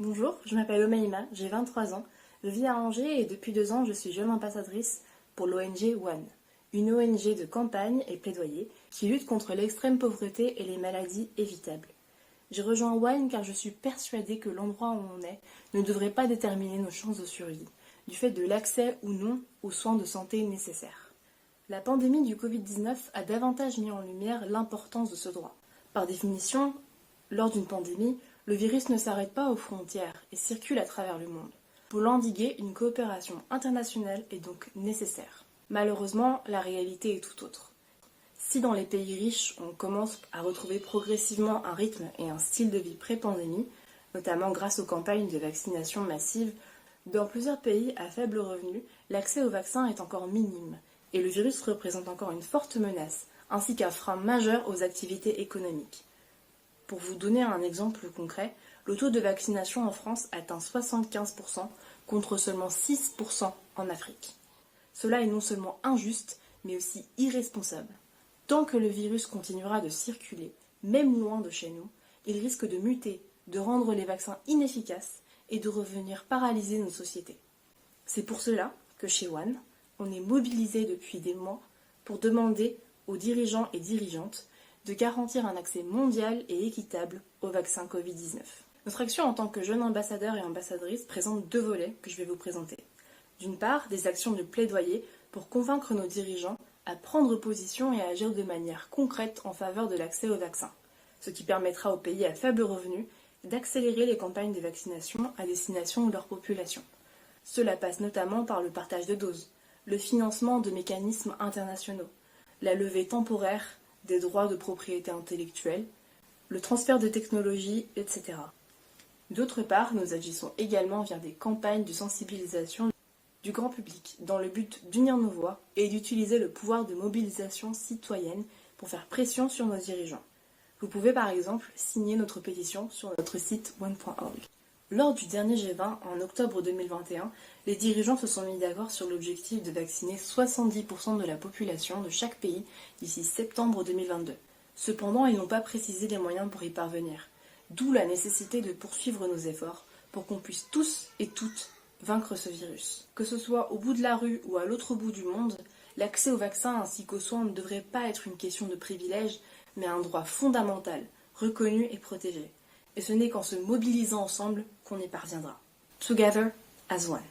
Bonjour, je m'appelle Omaïma, j'ai 23 ans, je vis à Angers et depuis 2 ans je suis jeune ambassadrice pour l'ONG One, une ONG de campagne et plaidoyer qui lutte contre l'extrême pauvreté et les maladies évitables. J'ai rejoint One car je suis persuadée que l'endroit où on est ne devrait pas déterminer nos chances de survie, du fait de l'accès ou non aux soins de santé nécessaires. La pandémie du Covid-19 a davantage mis en lumière l'importance de ce droit. Par définition, lors d'une pandémie, le virus ne s'arrête pas aux frontières et circule à travers le monde. Pour l'endiguer, une coopération internationale est donc nécessaire. Malheureusement, la réalité est tout autre. Si dans les pays riches, on commence à retrouver progressivement un rythme et un style de vie pré-pandémie, notamment grâce aux campagnes de vaccination massive, dans plusieurs pays à faible revenu, l'accès au vaccin est encore minime et le virus représente encore une forte menace, ainsi qu'un frein majeur aux activités économiques. Pour vous donner un exemple concret, le taux de vaccination en France atteint 75% contre seulement 6% en Afrique. Cela est non seulement injuste, mais aussi irresponsable. Tant que le virus continuera de circuler, même loin de chez nous, il risque de muter, de rendre les vaccins inefficaces et de revenir paralyser nos sociétés. C'est pour cela que chez One, on est mobilisé depuis des mois pour demander aux dirigeants et dirigeantes de garantir un accès mondial et équitable au vaccin Covid-19. Notre action en tant que jeune ambassadeur et ambassadrice présente 2 volets que je vais vous présenter. D'une part, des actions de plaidoyer pour convaincre nos dirigeants à prendre position et à agir de manière concrète en faveur de l'accès au vaccin, ce qui permettra aux pays à faible revenu d'accélérer les campagnes de vaccination à destination de leur population. Cela passe notamment par le partage de doses, le financement de mécanismes internationaux, la levée temporaire des droits de propriété intellectuelle, le transfert de technologies, etc. D'autre part, nous agissons également via des campagnes de sensibilisation du grand public dans le but d'unir nos voix et d'utiliser le pouvoir de mobilisation citoyenne pour faire pression sur nos dirigeants. Vous pouvez par exemple signer notre pétition sur notre site one.org. Lors du dernier G20 en octobre 2021, les dirigeants se sont mis d'accord sur l'objectif de vacciner 70% de la population de chaque pays d'ici septembre 2022. Cependant, ils n'ont pas précisé les moyens pour y parvenir, d'où la nécessité de poursuivre nos efforts pour qu'on puisse tous et toutes vaincre ce virus. Que ce soit au bout de la rue ou à l'autre bout du monde, l'accès au vaccin ainsi qu'aux soins ne devrait pas être une question de privilège, mais un droit fondamental, reconnu et protégé. Et ce n'est qu'en se mobilisant ensemble qu'on y parviendra. Together as one.